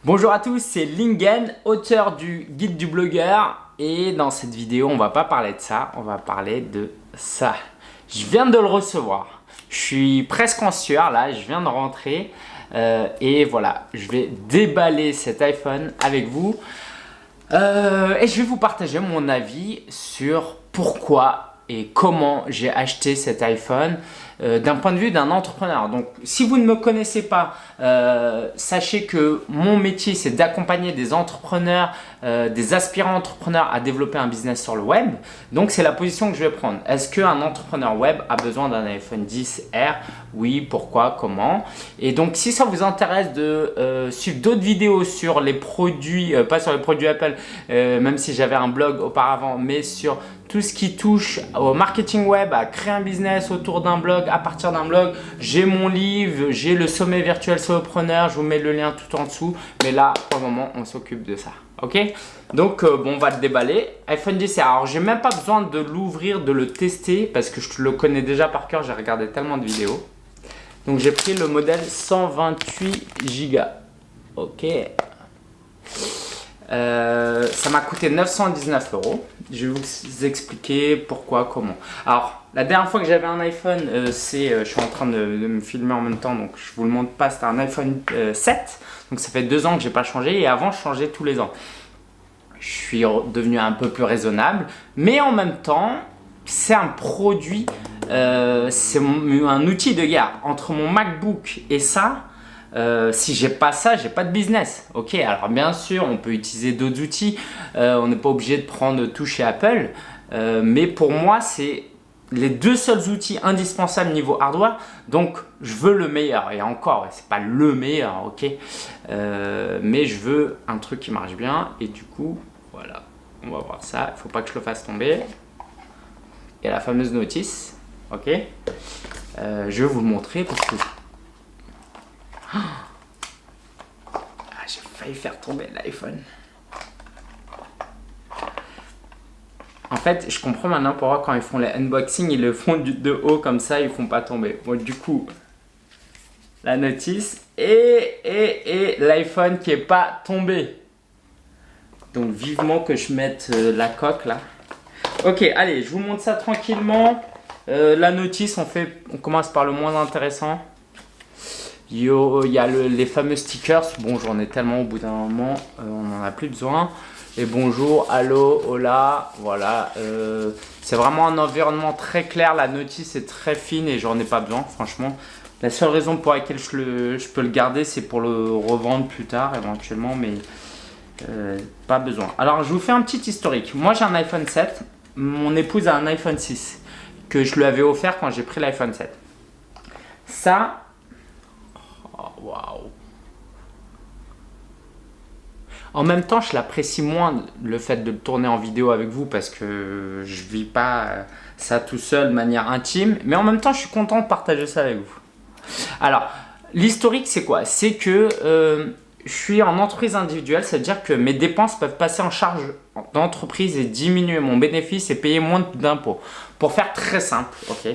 Bonjour à tous, c'est Lingen, auteur du guide du blogueur. Et dans cette vidéo, on va pas parler de ça, on va parler de ça. Je viens de le recevoir. Je suis presque en sueur là, je viens de rentrer. Et voilà, je vais déballer cet iPhone avec vous. Et je vais vous partager mon avis sur pourquoi et comment j'ai acheté cet iPhone d'un point de vue d'un entrepreneur. Donc, si vous ne me connaissez pas, sachez que mon métier, c'est d'accompagner des entrepreneurs, des aspirants entrepreneurs à développer un business sur le web. Donc, c'est la position que je vais prendre. Est-ce qu'un entrepreneur web a besoin d'un iPhone 10R? Oui, pourquoi, comment? Et donc, si ça vous intéresse de suivre d'autres vidéos sur les produits, pas sur les produits Apple, même si j'avais un blog auparavant, mais sur tout ce qui touche au marketing web, à créer un business autour d'un blog, à partir d'un blog, j'ai mon livre, j'ai le sommet virtuel solopreneur, je vous mets le lien tout en dessous. Mais là, pour le moment, on s'occupe de ça. Ok? Donc, bon, on va le déballer. iPhone 10, alors j'ai même pas besoin de l'ouvrir, de le tester parce que je le connais déjà par cœur, j'ai regardé tellement de vidéos. Donc, j'ai pris le modèle 128 Go. Ok. Ça m'a coûté 919 €. Je vais vous expliquer pourquoi, comment. Alors, la dernière fois que j'avais un iPhone, je suis en train de me filmer en même temps, donc je vous le montre pas, c'était un iPhone 7. Donc ça fait 2 ans que j'ai pas changé et avant je changeais tous les ans. Je suis devenu un peu plus raisonnable, mais en même temps, c'est un produit, c'est un outil de guerre. Entre mon MacBook et ça, si j'ai pas ça, j'ai pas de business. Ok, alors bien sûr, on peut utiliser d'autres outils. On n'est pas obligé de prendre tout chez Apple. Mais pour moi, c'est les deux seuls outils indispensables niveau hardware. Donc, je veux le meilleur. Et encore, c'est pas le meilleur, ok. Mais je veux un truc qui marche bien. Et du coup, voilà, on va voir ça. Il faut pas que je le fasse tomber. Et la fameuse notice, ok. Je vais vous le montrer parce que j'ai failli faire tomber l'iPhone. En fait, je comprends maintenant pourquoi quand ils font les unboxings, ils le font de haut comme ça, ils ne font pas tomber. Bon, du coup, la notice et l'iPhone qui n'est pas tombé. Donc, vivement que je mette la coque là. Ok, allez, je vous montre ça tranquillement. La notice, on commence par le moins intéressant. Il y a les fameux stickers. Bon, j'en ai tellement au bout d'un moment, on n'en a plus besoin. Et bonjour, allô, hola, voilà. C'est vraiment un environnement très clair. La notice est très fine et j'en ai pas besoin, franchement. La seule raison pour laquelle je peux le garder, c'est pour le revendre plus tard éventuellement, mais pas besoin. Alors, je vous fais un petit historique. Moi, j'ai un iPhone 7. Mon épouse a un iPhone 6 que je lui avais offert quand j'ai pris l'iPhone 7. Ça... Waouh! En même temps, je l'apprécie moins le fait de le tourner en vidéo avec vous parce que je vis pas ça tout seul de manière intime. Mais en même temps, je suis content de partager ça avec vous. Alors, l'historique, c'est quoi? C'est que je suis en entreprise individuelle, c'est-à-dire que mes dépenses peuvent passer en charge d'entreprise et diminuer mon bénéfice et payer moins d'impôts. Pour faire très simple, ok?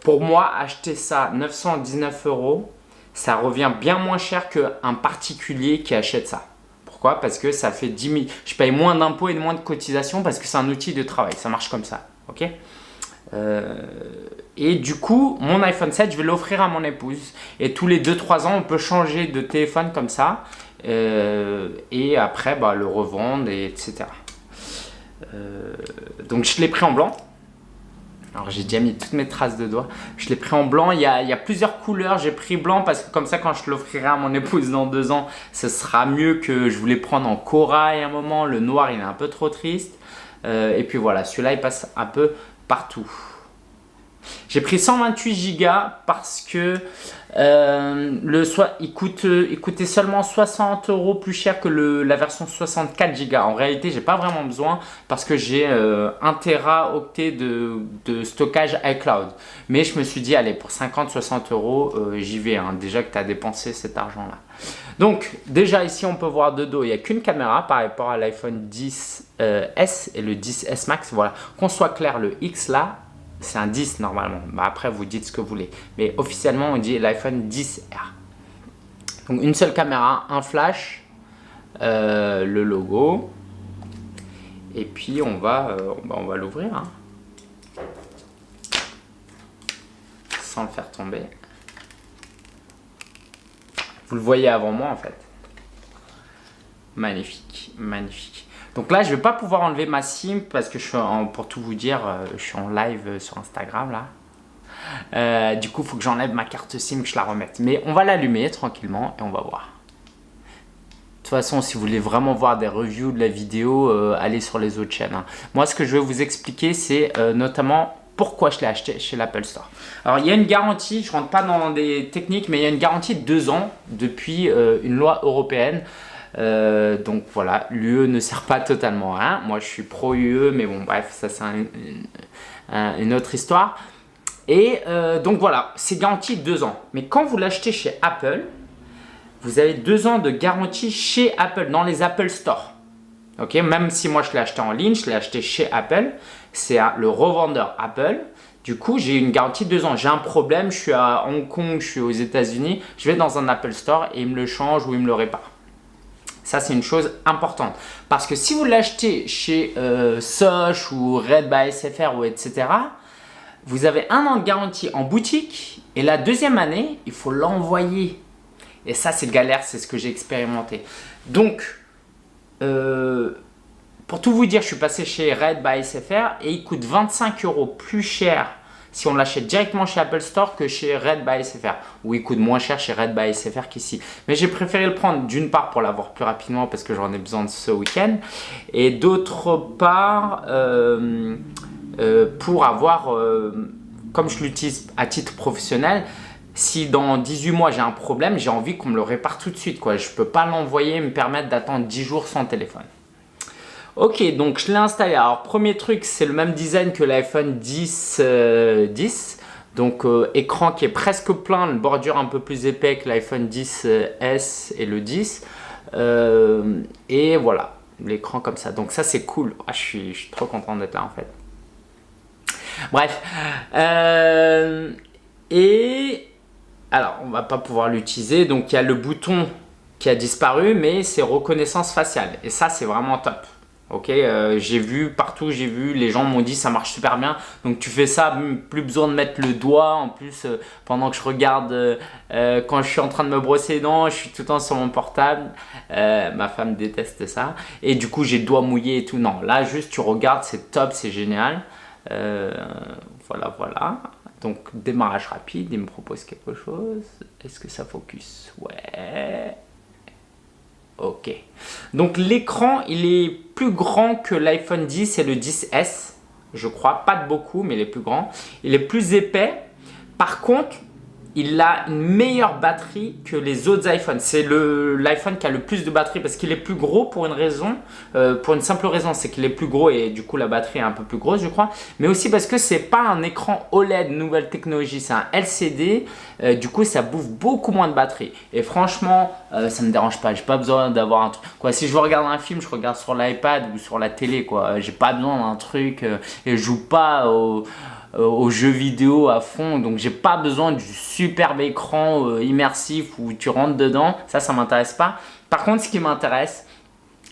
Pour moi, acheter ça 919 €, ça revient bien moins cher qu'un particulier qui achète ça. Pourquoi? Parce que ça fait 10 000. Je paye moins d'impôts et moins de cotisations parce que c'est un outil de travail. Ça marche comme ça. Ok? Et du coup, mon iPhone 7, je vais l'offrir à mon épouse. Et tous les 2-3 ans, on peut changer de téléphone comme ça. Et après, le revendre, etc. Donc, je l'ai pris en blanc. Alors j'ai déjà mis toutes mes traces de doigts. Je l'ai pris en blanc, il y a plusieurs couleurs. J'ai pris blanc parce que comme ça quand je l'offrirai à mon épouse dans 2 ans, ce sera mieux que je voulais prendre en corail à un moment. Le noir il est un peu trop triste. Et puis voilà, celui-là il passe un peu partout. J'ai pris 128 Go parce que il coûtait seulement 60 € plus cher que la version 64 Go. En réalité, j'ai pas vraiment besoin parce que j'ai 1 Teraoctet de stockage iCloud. Mais je me suis dit, allez, pour 50-60 €, j'y vais. Hein, déjà que tu as dépensé cet argent-là. Donc, déjà ici, on peut voir de dos, il n'y a qu'une caméra par rapport à l'iPhone 10S et le 10S Max. Voilà, qu'on soit clair, le X là, c'est un 10 normalement. Après, vous dites ce que vous voulez. Mais officiellement, on dit l'iPhone 10R. Donc une seule caméra, un flash, le logo. Et puis on va l'ouvrir. Hein. Sans le faire tomber. Vous le voyez avant moi en fait. Magnifique, magnifique. Donc là, je vais pas pouvoir enlever ma SIM parce que pour tout vous dire, je suis en live sur Instagram là. Du coup, il faut que j'enlève ma carte SIM, que je la remette. Mais on va l'allumer tranquillement et on va voir. De toute façon, si vous voulez vraiment voir des reviews de la vidéo, allez sur les autres chaînes. Hein. Moi, ce que je vais vous expliquer, c'est notamment pourquoi je l'ai acheté chez l'Apple Store. Alors, il y a une garantie, je ne rentre pas dans des techniques, mais il y a une garantie de 2 ans depuis une loi européenne. Donc voilà, l'UE ne sert pas totalement à rien. Moi, je suis pro-UE, mais bon, bref, ça c'est une autre histoire. Et donc voilà, c'est garanti 2 ans. Mais quand vous l'achetez chez Apple, vous avez 2 ans de garantie chez Apple, dans les Apple Store. Ok, même si moi je l'ai acheté en ligne, je l'ai acheté chez Apple, c'est le revendeur Apple. Du coup, j'ai une garantie de 2 ans. J'ai un problème, je suis à Hong Kong, je suis aux États-Unis, je vais dans un Apple Store et il me le change ou il me le répare. Ça, c'est une chose importante. Parce que si vous l'achetez chez Soch ou Red by SFR ou etc., vous avez 1 an de garantie en boutique et la 2e année, il faut l'envoyer. Et ça, c'est galère, c'est ce que j'ai expérimenté. Donc, pour tout vous dire, je suis passé chez Red by SFR et il coûte 25 € plus cher si on l'achète directement chez Apple Store que chez Red by SFR. Ou il coûte moins cher chez Red by SFR qu'ici. Mais j'ai préféré le prendre d'une part pour l'avoir plus rapidement parce que j'en ai besoin de ce week-end. Et d'autre part, pour avoir, comme je l'utilise à titre professionnel, si dans 18 mois j'ai un problème, j'ai envie qu'on me le répare tout de suite. Quoi. Je ne peux pas l'envoyer et me permettre d'attendre 10 jours sans téléphone. Ok, donc je l'ai installé. Alors, premier truc, c'est le même design que l'iPhone 10. Donc, écran qui est presque plein, une bordure un peu plus épais que l'iPhone 10S et le 10. Et voilà, l'écran comme ça. Donc, ça, c'est cool. Ah, je suis trop content d'être là, en fait. Bref. Et alors, on va pas pouvoir l'utiliser. Donc, il y a le bouton qui a disparu, mais c'est reconnaissance faciale. Et ça, c'est vraiment top. Ok, j'ai vu partout, les gens m'ont dit ça marche super bien. Donc tu fais ça, plus besoin de mettre le doigt. En plus, pendant que je regarde, quand je suis en train de me brosser les dents, je suis tout le temps sur mon portable. Ma femme déteste ça. Et du coup, j'ai le doigt mouillé et tout. Non, là juste tu regardes, c'est top, c'est génial. Voilà. Donc démarrage rapide, il me propose quelque chose. Est-ce que ça focus? Ouais. Ok. Donc l'écran, il est plus grand que l'iPhone 10 et le 10S, je crois. Pas de beaucoup, mais il est plus grand. Il est plus épais. Par contre, il a une meilleure batterie que les autres iPhones. C'est l'iPhone qui a le plus de batterie parce qu'il est plus gros pour une raison, pour une simple raison, c'est qu'il est plus gros et du coup la batterie est un peu plus grosse, je crois. Mais aussi parce que c'est pas un écran OLED nouvelle technologie, c'est un LCD. Du coup, ça bouffe beaucoup moins de batterie. Et franchement, ça me dérange pas. J'ai pas besoin d'avoir un truc. Quoi, si je veux regarder un film, je regarde sur l'iPad ou sur la télé. Quoi, j'ai pas besoin d'un truc et je joue pas aux jeux vidéo à fond, donc j'ai pas besoin du superbe écran immersif où tu rentres dedans, ça m'intéresse pas. Par contre, ce qui m'intéresse,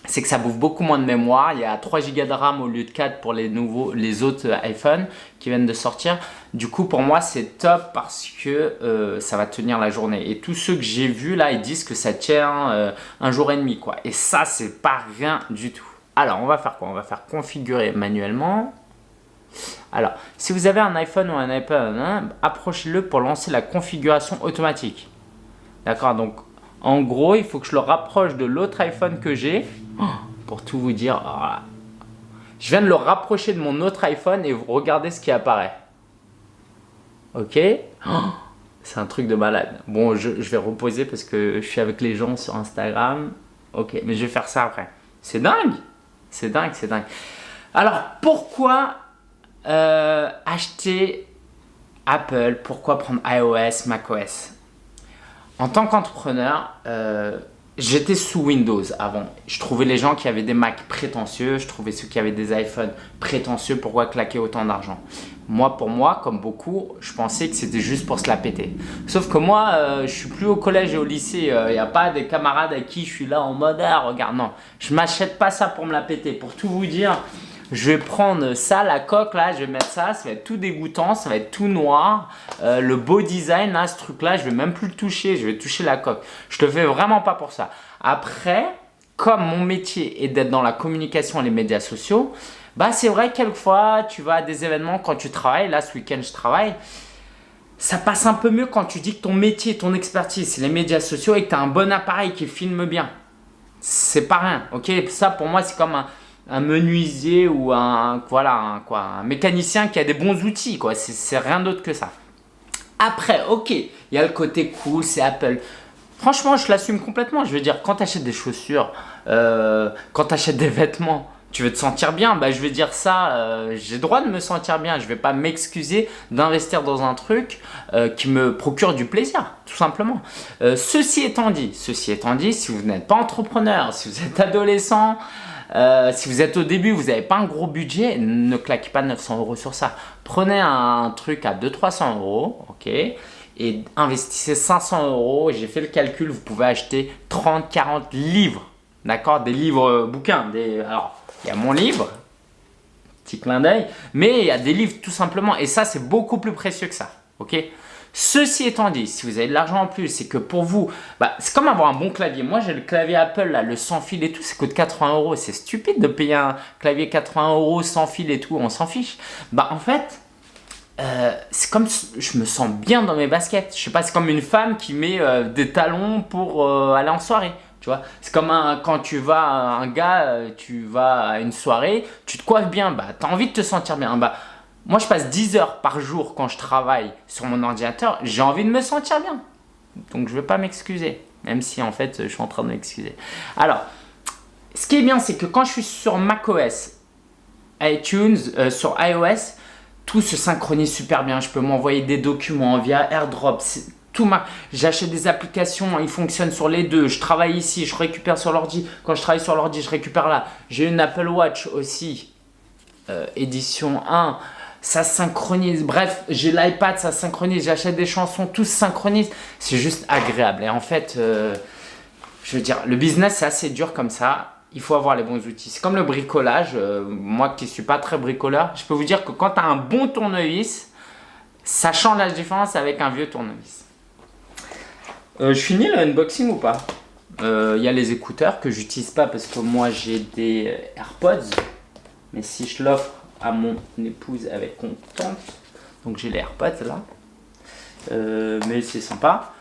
c'est que ça bouffe beaucoup moins de mémoire. Il y a 3 Go de RAM au lieu de 4 pour les autres iPhones qui viennent de sortir. Du coup, pour moi, c'est top parce que ça va tenir la journée. Et tous ceux que j'ai vus là, ils disent que ça tient 1 jour et demi, quoi. Et ça, c'est pas rien du tout. Alors, on va faire quoi? On va faire configurer manuellement. Alors, si vous avez un iPhone ou un iPad, approchez-le pour lancer la configuration automatique. D'accord, donc en gros, il faut que je le rapproche de l'autre iPhone que j'ai. Pour tout vous dire, voilà. Je viens de le rapprocher de mon autre iPhone et vous regardez ce qui apparaît. Ok, c'est un truc de malade. Bon, je vais reposer parce que je suis avec les gens sur Instagram. Ok, mais je vais faire ça après. C'est dingue. C'est dingue. Alors, pourquoi acheter Apple? Pourquoi prendre iOS, macOS? En tant qu'entrepreneur, j'étais sous Windows avant. Je trouvais les gens qui avaient des Mac prétentieux, je trouvais ceux qui avaient des iPhones prétentieux. Pourquoi claquer autant d'argent? Moi, pour moi, comme beaucoup, je pensais que c'était juste pour se la péter. Sauf que moi, je suis plus au collège et au lycée. Il n'y a pas des camarades à qui je suis là en mode ah, regarde, non. Je m'achète pas ça pour me la péter. Pour tout vous dire, je vais prendre ça, la coque là, je vais mettre ça va être tout dégoûtant, ça va être tout noir. Le beau design là, ce truc là, je vais même plus le toucher, je vais toucher la coque. Je le fais vraiment pas pour ça. Après, comme mon métier est d'être dans la communication et les médias sociaux, bah c'est vrai que quelquefois tu vas à des événements quand tu travailles, là ce week-end je travaille, ça passe un peu mieux quand tu dis que ton métier, ton expertise c'est les médias sociaux et que tu as un bon appareil qui filme bien. C'est pas rien, ok? Ça pour moi c'est comme un menuisier ou un mécanicien qui a des bons outils, quoi. C'est rien d'autre que ça. Après, ok, il y a le côté cool, c'est Apple. Franchement, je l'assume complètement. Je veux dire, quand tu achètes des chaussures, quand tu achètes des vêtements, tu veux te sentir bien. Bah, je vais dire ça, j'ai le droit de me sentir bien. Je ne vais pas m'excuser d'investir dans un truc qui me procure du plaisir, tout simplement. Ceci étant dit, si vous n'êtes pas entrepreneur, si vous êtes adolescent, si vous êtes au début, vous n'avez pas un gros budget, ne claquez pas 900 € sur ça. Prenez un truc à 200-300 €, ok, et investissez 500 €. J'ai fait le calcul, vous pouvez acheter 30-40 livres, d'accord, des livres bouquins. Alors, il y a mon livre, petit clin d'œil, mais il y a des livres tout simplement, et ça, c'est beaucoup plus précieux que ça, ok. Ceci étant dit, si vous avez de l'argent en plus, c'est que pour vous, c'est comme avoir un bon clavier. Moi, j'ai le clavier Apple, là, le sans fil et tout, ça coûte 80 €. C'est stupide de payer un clavier 80 € sans fil et tout, on s'en fiche. En fait, c'est comme je me sens bien dans mes baskets. Je sais pas, c'est comme une femme qui met des talons pour aller en soirée. Tu vois, c'est comme quand tu vas, tu vas à une soirée, tu te coiffes bien, tu as envie de te sentir bien. Moi, je passe 10 heures par jour quand je travaille sur mon ordinateur. J'ai envie de me sentir bien. Donc, je ne vais pas m'excuser. Même si, en fait, je suis en train de m'excuser. Alors, ce qui est bien, c'est que quand je suis sur macOS, iTunes, sur iOS, tout se synchronise super bien. Je peux m'envoyer des documents via AirDrop. J'achète des applications, ils fonctionnent sur les deux. Je travaille ici, je récupère sur l'ordi. Quand je travaille sur l'ordi, je récupère là. J'ai une Apple Watch aussi, édition 1. Ça synchronise, bref, j'ai l'iPad, ça synchronise, j'achète des chansons, tout se synchronise, c'est juste agréable. Et en fait, je veux dire, le business c'est assez dur comme ça, il faut avoir les bons outils. C'est comme le bricolage, moi qui ne suis pas très bricoleur, je peux vous dire que quand tu as un bon tournevis, ça change la différence avec un vieux tournevis. Je finis le unboxing ou pas? Il y a les écouteurs que j'utilise pas parce que moi j'ai des AirPods, mais si je l'offre à mon épouse avec contente, donc j'ai les AirPods là, mais c'est sympa,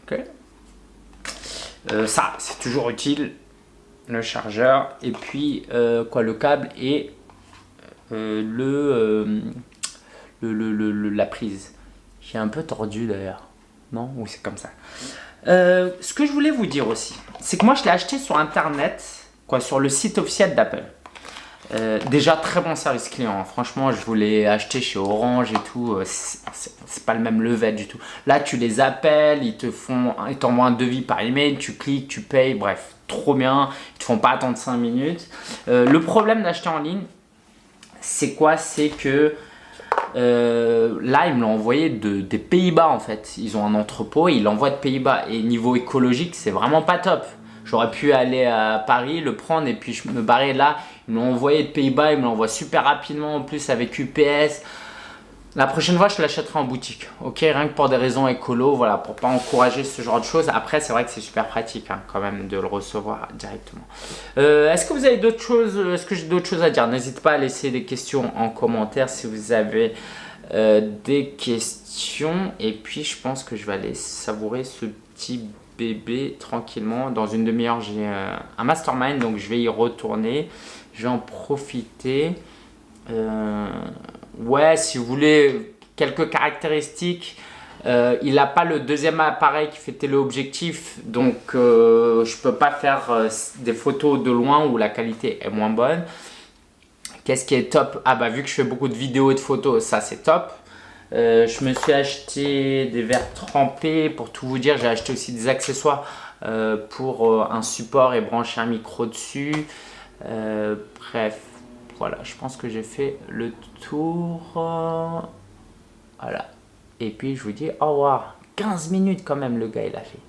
ok. Ça c'est toujours utile, le chargeur et puis le câble et la prise. J'ai un peu tordu d'ailleurs, non? Oui, c'est comme ça. Ce que je voulais vous dire aussi, c'est que moi je l'ai acheté sur internet, sur le site officiel d'Apple. Déjà très bon service client, franchement je voulais acheter chez Orange et tout, c'est pas le même level du tout. Là tu les appelles, ils t'envoient un devis par email, tu cliques, tu payes, bref, trop bien, ils te font pas attendre 5 minutes. Le problème d'acheter en ligne, c'est quoi? C'est que là ils me l'ont envoyé des Pays-Bas en fait, ils ont un entrepôt, ils l'envoient de Pays-Bas et niveau écologique c'est vraiment pas top. J'aurais pu aller à Paris, le prendre et puis je me barrer là. Ils me l'ont envoyé de Pays-Bas, ils me l'envoient super rapidement en plus avec UPS. La prochaine fois, je l'achèterai en boutique. Ok, rien que pour des raisons écolo, voilà, pour pas encourager ce genre de choses. Après, c'est vrai que c'est super pratique quand même de le recevoir directement. Est-ce que vous avez d'autres choses? Est-ce que j'ai d'autres choses à dire? N'hésitez pas à laisser des questions en commentaire si vous avez des questions. Et puis, je pense que je vais aller savourer ce petit bébé tranquillement. Dans une demi-heure, j'ai un mastermind, donc je vais y retourner. Je vais en profiter. Ouais, si vous voulez quelques caractéristiques, il n'a pas le deuxième appareil qui fait téléobjectif, donc je peux pas faire des photos de loin où la qualité est moins bonne. Qu'est-ce qui est top? Vu que je fais beaucoup de vidéos et de photos, ça c'est top. Je me suis acheté des verres trempés, pour tout vous dire. J'ai acheté aussi des accessoires pour un support et brancher un micro dessus. Bref, voilà, je pense que j'ai fait le tour. Voilà. Et puis je vous dis au revoir. 15 minutes quand même le gars il a fait.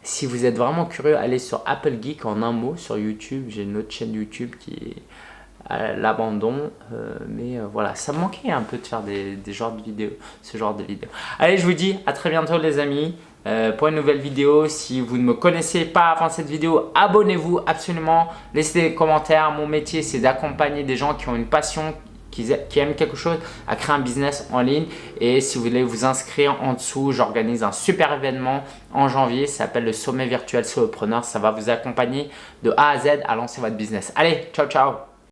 Si vous êtes vraiment curieux, allez sur Apple Geek en un mot sur YouTube. J'ai une autre chaîne YouTube qui est à l'abandon. Mais voilà, ça me manquait un peu de faire des genres de vidéos, ce genre de vidéos. Allez, je vous dis à très bientôt les amis. Pour une nouvelle vidéo, si vous ne me connaissez pas avant cette vidéo, abonnez-vous absolument. Laissez des commentaires. Mon métier, c'est d'accompagner des gens qui ont une passion, qui aiment quelque chose, à créer un business en ligne. Et si vous voulez vous inscrire en dessous, j'organise un super événement en janvier. Ça s'appelle le Sommet Virtuel Solopreneur. Ça va vous accompagner de A à Z à lancer votre business. Allez, ciao, ciao!